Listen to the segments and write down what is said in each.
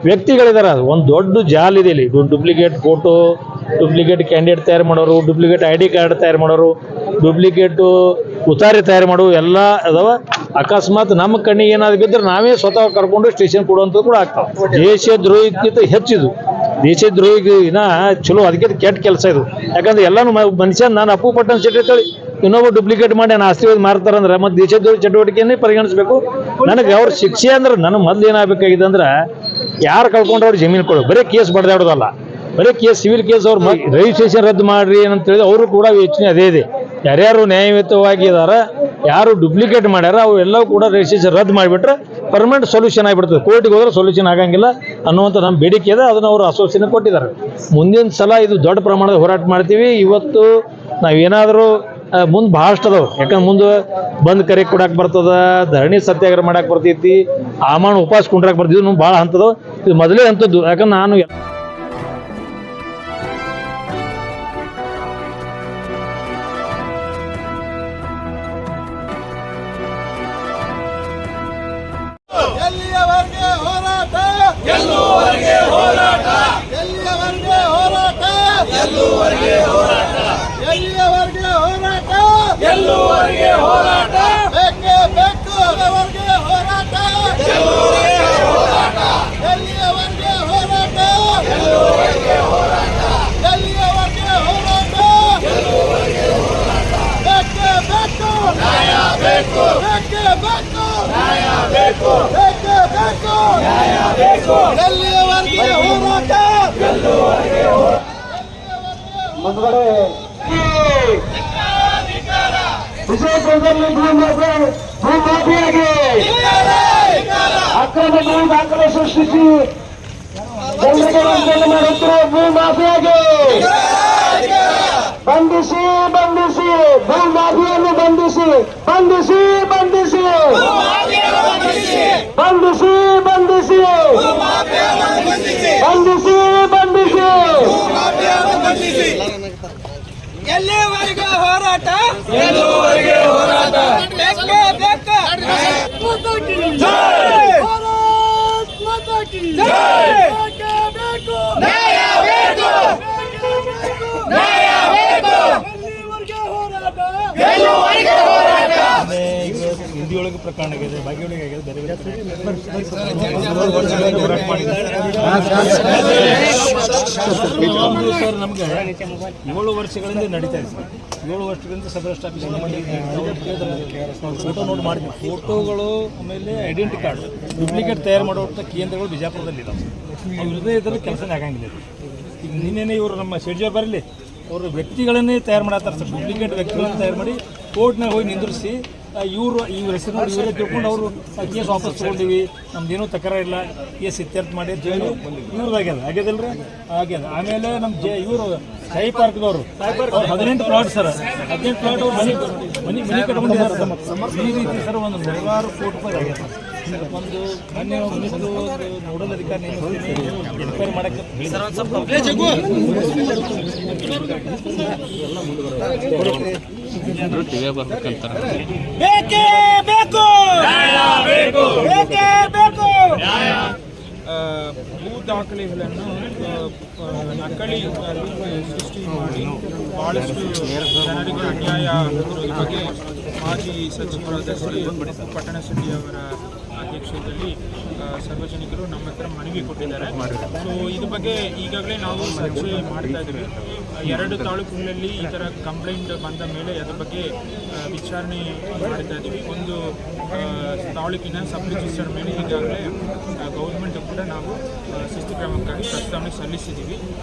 ವ್ಯಕ್ತಿಗಳಿದ್ದಾರೆ. ಅದು ಒಂದು ದೊಡ್ಡ ಜಾಲ್ ಇದೆ ಇಲ್ಲಿ. ಡೂಪ್ಲಿಕೇಟ್ ಫೋಟೋ, ಡೂಪ್ಲಿಕೇಟ್ ಕ್ಯಾಂಡಿಡೇಟ್ ತಯಾರು ಮಾಡೋರು, ಡೂಪ್ಲಿಕೇಟ್ ID ಕಾರ್ಡ್ ತಯಾರು ಮಾಡೋರು, ಡೂಪ್ಲಿಕೇಟು ಉತಾರಿ ತಯಾರು ಮಾಡೋರು ಎಲ್ಲ ಅದಾವ. ಅಕಸ್ಮಾತ್ ನಮ್ಮ ಕಣ್ಣಿಗೆ ಏನಾದ್ರು ಬಿದ್ದರೆ ನಾವೇ ಸ್ವತಃ ಕರ್ಕೊಂಡು ಸ್ಟೇಷನ್ ಕೊಡುವಂಥದ್ದು ಕೂಡ ಆಗ್ತಾವೆ. ದೇಶದ್ರೋಹಕ್ಕಿಂತ ಹೆಚ್ಚಿದು. ದೇಶದ್ರೋಹಿಗೆ ಚಲೋ, ಅದಕ್ಕಿಂತ ಕೆಟ್ಟ ಕೆಲಸ ಇದು. ಯಾಕಂದ್ರೆ ಎಲ್ಲಾನು ಮನುಷ್ಯ ನಾನು ಅಪ್ಪು ಪಟ್ಟಣ ಶೆಟ್ಟಿ ಅಂತೇಳಿ ಇನ್ನೊಬ್ಬ ಡೂಪ್ಲಿಕೇಟ್ ಮಾಡಿ ನಾನು ಆಸ್ತಿ ಮಾರ್ತಾರಂದ್ರೆ ಮತ್ತೆ ದೇಶದ್ರೋಹಿ ಚಟುವಟಿಕೆಯನ್ನೇ ಪರಿಗಣಿಸಬೇಕು. ನನಗೆ ಅವ್ರ ಶಿಕ್ಷೆ ಅಂದ್ರೆ ನನಗೆ ಮೊದಲು ಏನಾಗಬೇಕಾಗಿದೆ ಅಂದ್ರೆ ಯಾರು ಕಳ್ಕೊಂಡ್ರೆ ಅವ್ರು ಜಮೀನು ಕೊಡು, ಬರೀ ಕೇಸ್ ಬಡ್ದಾಡೋದಲ್ಲ, ಬರೀ ಕೇಸ್ ಸಿವಿಲ್ ಕೇಸ್ ಅವ್ರು ರಿಜಿಸ್ಟ್ರೇಷನ್ ರದ್ದು ಮಾಡ್ರಿ ಅಂತ ಹೇಳಿದ್ರೆ ಅವರು ಕೂಡ ಯೋಚನೆ ಅದೇ ಇದೆ. ಯಾರ್ಯಾರು ನ್ಯಾಯಯುತವಾಗಿ ಇದಾರೆ, ಯಾರು ಡೂಪ್ಲಿಕೇಟ್ ಮಾಡ್ಯಾರ ಅವು ಎಲ್ಲವೂ ಕೂಡ ರಿಜಿಸ್ಟ್ರೇಷನ್ ರದ್ದು ಮಾಡಿಬಿಟ್ರೆ ಪರ್ಮನೆಂಟ್ ಸೊಲ್ಯೂಷನ್ ಆಗಿಬಿಡ್ತದೆ. ಕೋರ್ಟಿಗೆ ಹೋದ್ರೆ ಸೊಲ್ಯೂಷನ್ ಆಗಂಗಿಲ್ಲ ಅನ್ನುವಂಥ ನಮ್ಮ ಬೇಡಿಕೆ ಇದೆ. ಅದನ್ನು ಅವರು ಆಶ್ವಾಸನೆ ಕೊಟ್ಟಿದ್ದಾರೆ. ಮುಂದಿನ ಸಲ ಇದು ದೊಡ್ಡ ಪ್ರಮಾಣದ ಹೋರಾಟ ಮಾಡ್ತೀವಿ. ಇವತ್ತು ನಾವೇನಾದರೂ ಮುಂದೆ ಭಾಳಷ್ಟು ಅದಾವೆ. ಯಾಕಂದ್ರೆ ಮುಂದೆ ಬಂದು ಕರೆ ಕೊಡಕ್ಕೆ ಬರ್ತದ, ಧರಣಿ ಸತ್ಯಾಗ್ರಹ ಮಾಡಕ್ಕೆ ಬರ್ತೈತಿ, ಆಮಾನ ಉಪವಾಸ ಕುಂಡ್ರಕ್ಕೆ ಬರ್ತಿದ್ವಿ. ಇನ್ನು ಭಾಳ ಹಂತದವು. ಇದು ಮೊದಲೇ ಹಂತದ್ದು. ಯಾಕಂದ್ರೆ ನಾನು ವಿಜಯಪುರದಲ್ಲಿ ಭೂಮಾಫಿಯಾಗೆ ಅಕ್ರಮ ಭೂ ದಾಖಲೆ ಸೃಷ್ಟಿಸಿ ಜನರಿಗೆ ವಂಚನೆ ಮಾಡುತ್ತಿರುವ ಭೂಮಾಫಿಯಾಗೆ ಬಂಧಿಸಿ ಬಂಧಿಸಿ, ಭೂಮಾಫಿಯನ್ನು ಬಂಧಿಸಿ ಬಂಧಿಸಿ ಬಂಧಿಸಿ ಬಂಧಿಸಿ ಬಂಧಿಸಿ ಬಂಧಿಸಿ ಬಂಧಿಸಿ. ಎಲ್ಲಿವರೆಗೆ ಹೋರಾಟ? ಹಿಂದಿಯೊಳಗೆ ಪ್ರಕರಣ ಆಗಿದೆ, ಬಾಗಿಯೊಳಗೆ ಆಗಿದೆ, ಬೇರೆ ಬೇರೆ ಸರ್. ನಮ್ಗೆ 7 ವರ್ಷಗಳಿಂದ ನಡೀತಾ ಇದೆ ಸರ್. 7 ವರ್ಷಗಳಿಂದ ಸಬ್ ರಿಜಿಸ್ಟರ್ ಆಫೀಸಲ್ಲಿ ಫೋಟೋ ನೋಟ್ ಮಾಡಿದ್ವಿ. ಫೋಟೋಗಳು ಆಮೇಲೆ ಐಡೆಂಟಿ ಕಾರ್ಡ್ ಡೂಪ್ಲಿಕೇಟ್ ತಯಾರು ಮಾಡುವಂಥ ಕೇಂದ್ರಗಳು ಬಿಜಾಪುರದಲ್ಲಿ ಇದಾವೆ. ಅವ್ರು ಇರದೇ ಇದ್ದರೆ ಕೆಲಸನೇ ಆಗಂಗಿಲ್ಲ. ಈಗ ನಿನ್ನೆ ಇವರು ನಮ್ಮ ಶೆಡ್ಜಿಯವ್ರು ಬರಲಿ, ಅವರು ವ್ಯಕ್ತಿಗಳನ್ನೇ ತಯಾರು ಮಾಡತ್ತಾರೆ ಸರ್. ಡೂಪ್ಲಿಕೇಟ್ ವ್ಯಕ್ತಿಗಳನ್ನು ತಯಾರು ಮಾಡಿ ಕೋರ್ಟ್ನಾಗ ಹೋಗಿ ನಿಂದಿರಿಸಿ ಇವ್ರ ಹೆಸರು ನೋಡಿ ಇವರೇ ತಿಳ್ಕೊಂಡು ಅವರು ಕೇಸ್ ವಾಪಸ್ ತೊಗೊಂಡಿವಿ, ನಮ್ದೇನೂ ತಕರಾರು ಇಲ್ಲ, ಕೇಸ್ ಇತ್ಯರ್ಥ ಮಾಡಿ ಅಂತ ಹೇಳಿ ಇವ್ರದ್ದಾಗ್ಯದ ಆಗ್ಯದಲ್ರಿ ಆಗ್ಯದ. ಆಮೇಲೆ ನಮ್ಮ ಇವರು ಸಾಯಿ ಪಾರ್ಕ್ದವರು 18 ಪ್ಲಾಟ್ ಸರ್, 18 ಪ್ಲಾಟ್ ಅವ್ರು ಮನೆ ಕಟ್ಕೊಂಡಿದ್ದಾರೆ. ಈ ರೀತಿ ಸರ್ ಒಂದು 100,000 ಕೋಟಿ ರೂಪಾಯಿ ಆಗ್ಯದ. ಒಂದು ಮೊನ್ನೆ ನೋಡಲ್ ಅಧಿಕಾರಿ ಎನ್ಕ್ವೈರಿ ಮಾಡಕ್ಕೆ ಭೂ ದಾಖಲೆಗಳನ್ನು ನಕಲಿ ಸೃಷ್ಟಿ ಮಾಡಿ ಭಾಳಷ್ಟು ಜನರಿಗೆ ಅನ್ಯಾಯ ಆಗಿರೋದ್ರ ಬಗ್ಗೆ ಮಾಜಿ ಸಚಿವರಾದ ಶ್ರೀ ಪಟ್ಟಣ ಶೆಟ್ಟಿ ಅವರ ಅಧ್ಯಕ್ಷತೆಯಲ್ಲಿ ಸಾರ್ವಜನಿಕರು ನಮ್ಮ ಹತ್ರ ಮನವಿ ಕೊಟ್ಟಿದ್ದಾರೆ. ಸೊ ಇದ್ರ ಬಗ್ಗೆ ಈಗಾಗಲೇ ನಾವು ಚರ್ಚೆ ಮಾಡ್ತಾ ಇದ್ದೀವಿ. 2 ತಾಲೂಕುಗಳಲ್ಲಿ ಈ ಥರ ಕಂಪ್ಲೇಂಟ್ ಬಂದ ಮೇಲೆ ಅದ್ರ ಬಗ್ಗೆ ವಿಚಾರಣೆ ಮಾಡ್ತಾ ಇದ್ದೀವಿ. ಒಂದು ತಾಲೂಕಿನ ಸಬ್ ರಿಜಿಸ್ಟರ್ ಮೇಲೆ ಈಗಾಗಲೇ ಗೌರ್ಮೆಂಟ್ ಕೂಡ ನಾವು ಶಿಸ್ತು ಕ್ರಮಕ್ಕಾಗಿ ಪ್ರಸ್ತಾವನೆ ಸಲ್ಲಿಸಿದ್ದೀವಿ.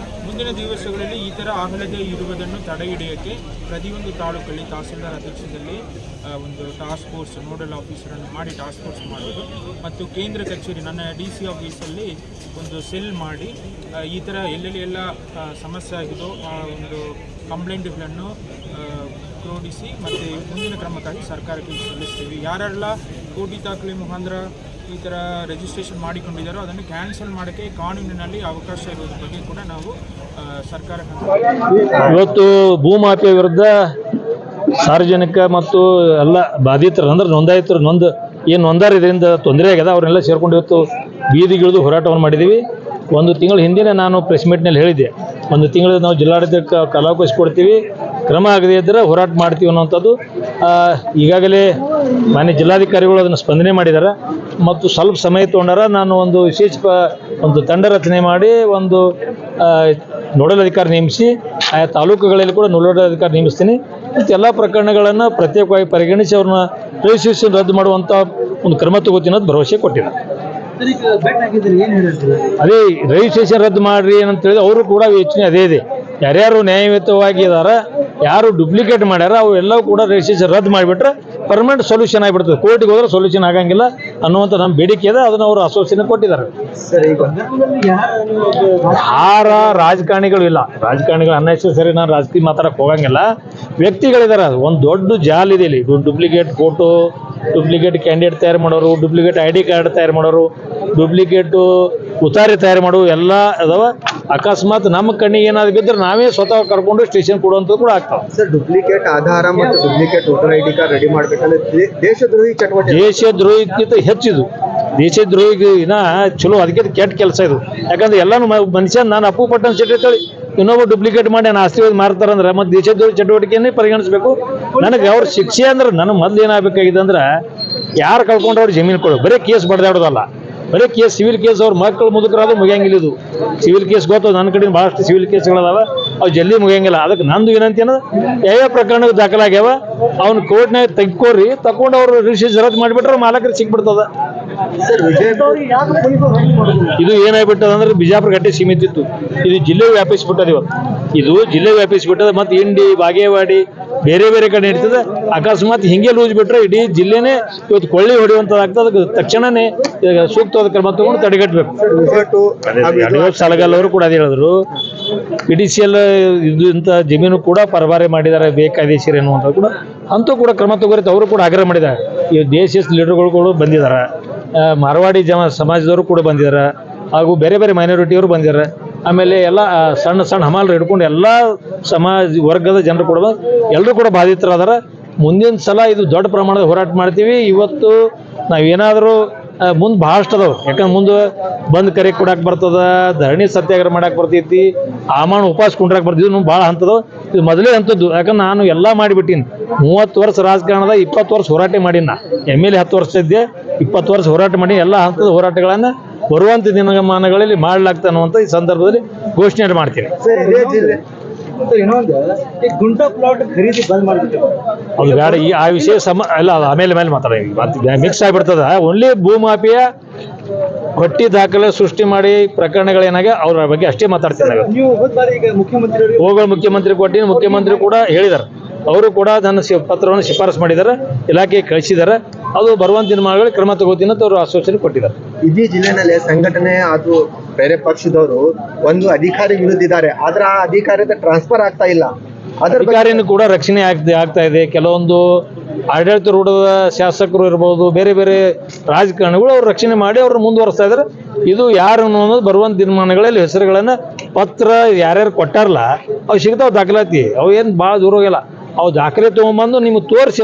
ಮುಂದಿನ ದಿವಸಗಳಲ್ಲಿ ಈ ಥರ ಆಗಲದೇ ಇರುವುದನ್ನು ತಡೆ ಹಿಡಿಯೋಕ್ಕೆ ಪ್ರತಿಯೊಂದು ತಾಲೂಕಲ್ಲಿ ತಹಸೀಲ್ದಾರ್ ಅಧ್ಯಕ್ಷತೆಯಲ್ಲಿ ಒಂದು ಟಾಸ್ಕ್ ಫೋರ್ಸ್ ನೋಡಲ್ ಆಫೀಸರನ್ನು ಮಾಡಿ ಟಾಸ್ಕ್ ಫೋರ್ಸ್ ಮಾಡೋದು ಮತ್ತು ಕೇಂದ್ರ ಕಚೇರಿ ನನ್ನ DC ಆಫೀಸಲ್ಲಿ ಒಂದು ಸೆಲ್ ಮಾಡಿ ಈ ಥರ ಎಲ್ಲೆಲ್ಲಿ ಎಲ್ಲ ಸಮಸ್ಯೆ ಆಗಿದೋ ಆ ಒಂದು ಕಂಪ್ಲೇಂಟ್ಗಳನ್ನು ಕ್ರೋಢಿಸಿ ಮತ್ತು ಮುಂದಿನ ಕ್ರಮಕ್ಕಾಗಿ ಸರ್ಕಾರಕ್ಕೆ ಸಲ್ಲಿಸ್ತೀವಿ. ಯಾರೆಲ್ಲ ಕೋಟಿ ದಾಖಲೆ ಮುಖಾಂತರ ಈ ಥರ ರಿಜಿಸ್ಟ್ರೇಷನ್ ಮಾಡಿಕೊಂಡಿದ್ದಾರೋ ಅದನ್ನು ಕ್ಯಾನ್ಸಲ್ ಮಾಡೋಕ್ಕೆ ಕಾನೂನಿನಲ್ಲಿ ಅವಕಾಶ ಇರೋದ್ರ ಬಗ್ಗೆ ಕೂಡ ನಾವು ಸರ್ಕಾರಕ್ಕೆ ಇವತ್ತು ಭೂಮಾಫಿಯ ವಿರುದ್ಧ ಸಾರ್ವಜನಿಕ ಮತ್ತು ಎಲ್ಲ ಬಾಧಿತರು ಅಂದ್ರೆ ನೋಂದಾಯಿತರು ಏನು ನೊಂದಾರ ಇದರಿಂದ ತೊಂದರೆ ಆಗ್ಯದ ಅವ್ರನ್ನೆಲ್ಲ ಸೇರ್ಕೊಂಡು ಇವತ್ತು ಬೀದಿಗಿಳಿದು ಹೋರಾಟವನ್ನು ಮಾಡಿದ್ದೀವಿ. ಒಂದು ತಿಂಗಳ ಹಿಂದಿನ ನಾನು ಪ್ರೆಸ್ ಮೀಟ್ನಲ್ಲಿ ಹೇಳಿದ್ದೆ, ಒಂದು ತಿಂಗಳ ನಾವು ಜಿಲ್ಲಾಡಳಿತಕ್ಕೆ ಕಾಲಾವಕಾಶ ಕೊಡ್ತೀವಿ, ಕ್ರಮ ಆಗದೇ ಇದ್ದರೆ ಹೋರಾಟ ಮಾಡ್ತೀವಿ ಅನ್ನೋಂಥದ್ದು. ಈಗಾಗಲೇ ಮಾನ್ಯ ಜಿಲ್ಲಾಧಿಕಾರಿಗಳು ಅದನ್ನು ಸ್ಪಂದನೆ ಮಾಡಿದ್ದಾರೆ ಮತ್ತು ಸ್ವಲ್ಪ ಸಮಯ ತೊಗೊಂಡಾರ. ನಾನು ಒಂದು ವಿಶೇಷ ಒಂದು ತಂಡ ರಚನೆ ಮಾಡಿ ಒಂದು ನೋಡಲ್ ಅಧಿಕಾರಿ ನೇಮಿಸಿ ಆಯಾ ತಾಲೂಕುಗಳಲ್ಲಿ ಕೂಡ ನೋಡಲ್ ಅಧಿಕಾರಿ ನೇಮಿಸ್ತೀನಿ ಮತ್ತು ಎಲ್ಲ ಪ್ರಕರಣಗಳನ್ನು ಪ್ರತ್ಯೇಕವಾಗಿ ಪರಿಗಣಿಸಿ ಅವ್ರನ್ನ ರಿಜಿಸ್ಟ್ರೇಷನ್ ರದ್ದು ಮಾಡುವಂಥ ಒಂದು ಕ್ರಮ ತಗೋತೀನಿ ಅಂತ ಭರವಸೆ ಕೊಟ್ಟಿದ್ದಾರೆ. ಅದೇ ರಿಜಿಸ್ಟ್ರೇಷನ್ ರದ್ದು ಮಾಡ್ರಿ ಏನಂತ ಹೇಳಿದ್ರೆ ಅವರು ಕೂಡ ಯೋಚನೆ ಅದೇ ಇದೆ. ಯಾರ್ಯಾರು ನ್ಯಾಯಯುತವಾಗಿ ಇದ್ದಾರೆ, ಯಾರು ಡುಪ್ಲಿಕೇಟ್ ಮಾಡ್ಯಾರ ಅವು ಎಲ್ಲವೂ ಕೂಡ ರಿಜಿಸ್ಟ್ರೇಷನ್ ರದ್ದು ಮಾಡಿಬಿಟ್ರೆ ಪರ್ಮನೆಂಟ್ ಸೊಲ್ಯೂಷನ್ ಆಗಿಬಿಡ್ತದೆ. ಕೋರ್ಟಿಗೆ ಹೋದ್ರೆ ಸೊಲ್ಯೂಷನ್ ಆಗಂಗಿಲ್ಲ ಅನ್ನುವಂಥ ನಮ್ಮ ಬೇಡಿಕೆ ಇದೆ. ಅದನ್ನು ಅವರು ಆಶ್ವಾಸನೆ ಕೊಟ್ಟಿದ್ದಾರೆ. ಯಾರ ರಾಜಕಾರಣಿಗಳು ಇಲ್ಲ, ರಾಜಕಾರಣಿಗಳು ಅನ್ನೆಸೆಸರಿ ನಾನು ರಾಜಕೀಯ ಮಾತಾಡಕ್ಕೆ ಹೋಗಂಗಿಲ್ಲ. ವ್ಯಕ್ತಿಗಳಿದ್ದಾರೆ. ಒಂದು ದೊಡ್ಡ ಜಾಲ್ ಇದೆ ಇಲ್ಲಿ. ಡೂಪ್ಲಿಕೇಟ್ ಫೋಟೋ, ಡೂಪ್ಲಿಕೇಟ್ ಕ್ಯಾಂಡಿಡೇಟ್ ತಯಾರು ಮಾಡೋರು, ಡೂಪ್ಲಿಕೇಟ್ ID ಕಾರ್ಡ್ ತಯಾರು ಮಾಡೋರು, ಡೂಪ್ಲಿಕೇಟು ಉತಾರಿ ತಯಾರು ಮಾಡೋರು ಎಲ್ಲ ಅದಾವ. ಅಕಸ್ಮಾತ್ ನಮ್ಮ ಕಣ್ಣಿಗೆ ಏನಾದ್ರು ಬಿದ್ದರೆ ನಾವೇ ಸ್ವತಃ ಕರ್ಕೊಂಡು ಸ್ಟೇಷನ್ ಕೊಡುವಂಥದ್ದು ಕೂಡ ಆಗ್ತಾವೆ. ಸರ್, ಡೂಪ್ಲಿಕೇಟ್ ಆಧಾರ ಮತ್ತು duplicate voter ID card ready ಮಾಡಬೇಕಂದ್ರೆ ದೇಶದ್ರೋಹಿ ಚಟುವಟಿಕೆ, ದೇಶದ್ರೋಹಿಗಿಂತ ಹೆಚ್ಚಿದು. ದೇಶದ್ರೋಹಿಗಿನ ಚಲೋ, ಅದಕ್ಕೆ ಕೆಟ್ಟ ಕೆಲಸ ಇದು. ಯಾಕಂದ್ರೆ ಎಲ್ಲಾನು ಮನುಷ್ಯ ನಾನು ಅಪ್ಪು ಪಟ್ಟಣ ಸಿಟ್ಟಿರ್ತೇಳಿ ಇನ್ನೊಬ್ಬ ಡೂಪ್ಲಿಕೇಟ್ ಮಾಡಿ ನಾನು ಆಸ್ತಿ ಮಾರ್ತಾರಂದ್ರೆ ಮತ್ತೆ ದೇಶದ್ರೋಹಿ ಚಟುವಟಿಕೆಯನ್ನೇ ಪರಿಗಣಿಸಬೇಕು. ನನಗೆ ಅವ್ರ ಶಿಕ್ಷೆ ಅಂದ್ರೆ ನನಗೆ ಮೊದಲು ಏನಾಗಬೇಕಾಗಿದೆ ಅಂದ್ರೆ ಯಾರು ಕಳ್ಕೊಂಡ್ರೆ ಅವ್ರು ಜಮೀನು ಕೊಡು, ಬರೀ ಕೇಸ್ ಬಡ್ದಾಡೋದಲ್ಲ, ಬರೀ ಕೇಸ್ ಸಿವಿಲ್ ಕೇಸ್ ಅವ್ರ ಮಕ್ಕಳು ಮುದುಕರಾದ್ರು ಮುಗಿಯಂಗಿಲ್ಲ. ಇದು ಸಿವಿಲ್ ಕೇಸ್ ಗೊತ್ತು, ನನ್ನ ಕಡೆ ಭಾಳಷ್ಟು ಸಿವಿಲ್ ಕೇಸ್ಗಳದಾವ, ಅವು ಜಲ್ದಿ ಮುಗಿಯಂಗಿಲ್ಲ. ಅದಕ್ಕೆ ನಂದು ವಿನಂತಿ ಅನ್ನೋದು ಯಾವ ಪ್ರಕರಣಕ್ಕೆ ದಾಖಲಾಗ್ಯಾವ ಅವ್ನು ಕೋರ್ಟ್ನಾಗ ತೆಗ್ಕೋರಿ, ತಗೊಂಡು ಅವರು ರಿಜಿಸ್ಟ್ರೇಷನ್ ರದ್ದು ಮಾಡಿಬಿಟ್ರೆ ಮಾಲಕರಿಗೆ ಸಿಕ್ಬಿಡ್ತದ. ಇದು ಏನಾಗ್ಬಿಟ್ಟದ ಅಂದ್ರೆ ಬಿಜಾಪುರ ಗಟ್ಟಿ ಸೀಮಿತ ಇತ್ತು, ಇದು ಜಿಲ್ಲೆ ವ್ಯಾಪಿಸ್ಬಿಟ್ಟದ. ಇವತ್ತು ಇದು ಜಿಲ್ಲೆ ವ್ಯಾಪಿಸ್ಬಿಟ್ಟದ. ಮತ್ತು ಇಂಡಿ, ಬಾಗೇವಾಡಿ ಬೇರೆ ಬೇರೆ ಕಡೆ ಇರ್ತದೆ. ಅಕಸ್ಮಾತ್ ಹಿಂಗೆ ಲೂಸ್ ಬಿಟ್ರೆ ಇಡೀ ಜಿಲ್ಲೆನೇ ಇವತ್ತು ಕೊಳ್ಳಿ ಹೊಡೆಯುವಂಥದ್ದಾಗ್ತದೆ. ಅದಕ್ಕೆ ತಕ್ಷಣನೇ ಸೂಕ್ತವಾದ ಕ್ರಮ ತಗೊಂಡು ತಡೆಗಟ್ಟಬೇಕು. ಸಲಗಲ್ ಅವರು ಕೂಡ ಅದೇ ಹೇಳಿದ್ರು, PDCL ಇದು ಇಂಥ ಜಮೀನು ಕೂಡ ಪರಭಾರೆ ಮಾಡಿದ್ದಾರೆ ಬೇಕಾದೇಶಿರಿ ಅನ್ನುವಂಥದ್ದು ಕೂಡ ಅಂತೂ ಕೂಡ ಕ್ರಮ ತಗೋರಿತ ಅವರು ಕೂಡ ಆಗ್ರಹ ಮಾಡಿದ್ದಾರೆ. ಈ ದೇಶದ ಲೀಡರ್ಗಳು ಕೂಡ ಬಂದಿದ್ದಾರೆ, ಮಾರವಾಡಿ ಸಮಾಜದವರು ಕೂಡ ಬಂದಿದ್ದಾರೆ, ಹಾಗೂ ಬೇರೆ ಬೇರೆ ಮೈನಾರಿಟಿಯವರು ಬಂದಿದ್ದಾರೆ. ಆಮೇಲೆ ಎಲ್ಲ ಸಣ್ಣ ಸಣ್ಣ ಹಮಾಲರು ಹಿಡ್ಕೊಂಡು ಎಲ್ಲ ಸಮಾಜ ವರ್ಗದ ಜನರು ಕೂಡ ಎಲ್ಲರೂ ಕೂಡ ಬಾಧಿತರಾದಾರ. ಮುಂದಿನ ಸಲ ಇದು ದೊಡ್ಡ ಪ್ರಮಾಣದ ಹೋರಾಟ ಮಾಡ್ತೀವಿ. ಇವತ್ತು ನಾವೇನಾದರೂ ಮುಂದೆ ಭಾಳಷ್ಟು ಅದಾವೆ. ಯಾಕಂದ್ರೆ ಮುಂದೆ ಬಂದು ಕರೆ ಕೊಡಕ್ಕೆ ಬರ್ತದ, ಧರಣಿ ಸತ್ಯಾಗ್ರಹ ಮಾಡಕ್ಕೆ ಬರ್ತೈತಿ, ಆಮಾನ ಉಪವಾಸ ಕುಂಡ್ರಕ್ಕೆ ಬರ್ತೈತಿ. ಇನ್ನು ಭಾಳ ಹಂತದವು. ಇದು ಮೊದಲೇ ಹಂತದ್ದು. ಯಾಕಂದ್ರೆ ನಾನು ಎಲ್ಲ ಮಾಡಿಬಿಟ್ಟಿನಿ. 30 ವರ್ಷ ರಾಜಕಾರಣದ 20 ವರ್ಷ ಹೋರಾಟ ಮಾಡೀನಿ. ನಾ MLA 10 ವರ್ಷ ಇದ್ದೆ, 20 ವರ್ಷ ಹೋರಾಟ ಮಾಡಿ ಎಲ್ಲ ಹಂತದ ಹೋರಾಟಗಳನ್ನು ಬರುವಂಥ ದಿನಮಾನಗಳಲ್ಲಿ ಮಾಡಲಾಗ್ತಾ ಅನ್ನುವಂಥ ಈ ಸಂದರ್ಭದಲ್ಲಿ ಘೋಷಣೆ ಮಾಡ್ತೀನಿ. ಗುಂಟಾ ಪ್ಲಾಟ್ ಖರೀದಿ ಬಂದ್ ಮಾಡ್ಬಿಟ್ಟು ಅದು ಬೇಡ. ಈ ಆ ವಿಷಯ ಅಲ್ಲ, ಅದು ಆಮೇಲೆ ಮಾತಾಡ, ಮಿಕ್ಸ್ ಆಗಿಬಿಡ್ತದ. ಓನ್ಲಿ ಭೂಮಾಫಿಯ ಹೊಟ್ಟಿ ದಾಖಲೆ ಸೃಷ್ಟಿ ಮಾಡಿ ಪ್ರಕರಣಗಳೇನಾಗ ಅವ್ರ ಬಗ್ಗೆ ಅಷ್ಟೇ ಮಾತಾಡ್ತೀನಿ. ನೀವು ಮುಖ್ಯಮಂತ್ರಿ ಕೊಟ್ಟಿನಿ, ಮುಖ್ಯಮಂತ್ರಿ ಕೂಡ ಹೇಳಿದ್ದಾರೆ. ಅವರು ಕೂಡ ನನ್ನ ಪತ್ರವನ್ನು ಶಿಫಾರಸು ಮಾಡಿದ್ದಾರೆ, ಇಲಾಖೆಗೆ ಕಳಿಸಿದ್ದಾರೆ. ಅದು ಬರುವಂತ ದಿನಮಾನಗಳಲ್ಲಿ ಕ್ರಮ ತಗೋತೀನಿ ಅಂತ ಅವರು ಆಶ್ವಾಸನೆ ಕೊಟ್ಟಿದ್ದಾರೆ. ಇಡೀ ಜಿಲ್ಲೆನಲ್ಲಿ ಸಂಘಟನೆ ಅದು ಬೇರೆ ಪಕ್ಷದವರು ಒಂದು ಅಧಿಕಾರಿ ವಿರುದ್ಧಿದ್ದಾರೆ, ಆದ್ರೆ ಆ ಅಧಿಕಾರದ ಟ್ರಾನ್ಸ್ಫರ್ ಆಗ್ತಾ ಇಲ್ಲ. ಅಧಿಕಾರಿನೂ ಕೂಡ ರಕ್ಷಣೆ ಆಗ್ತಾ ಇದೆ. ಕೆಲವೊಂದು ಆಡಳಿತಾರೂಢದ ಶಾಸಕರು ಇರ್ಬೋದು, ಬೇರೆ ಬೇರೆ ರಾಜಕಾರಣಿಗಳು ಅವ್ರು ರಕ್ಷಣೆ ಮಾಡಿ ಅವ್ರನ್ನ ಮುಂದುವರಿಸ್ತಾ ಇದ್ದಾರೆ. ಇದು ಯಾರು ಅನ್ನೋದು ಬರುವಂತ ದಿನಮಾನಗಳಲ್ಲಿ ಹೆಸರುಗಳನ್ನ ಪತ್ರ ಯಾರ್ಯಾರು ಕೊಟ್ಟಾರಲ್ಲ ಅವು ಸಿಗ್ತಾವ ದಾಖಲಾತಿ. ಅವು ಏನು ಭಾಳ ದೂರ ಹೋಗಿಲ್ಲ. ಅವು ದಾಖಲೆ ತೊಗೊಂಬಂದು ನಿಮ್ಗೆ ತೋರಿಸಿ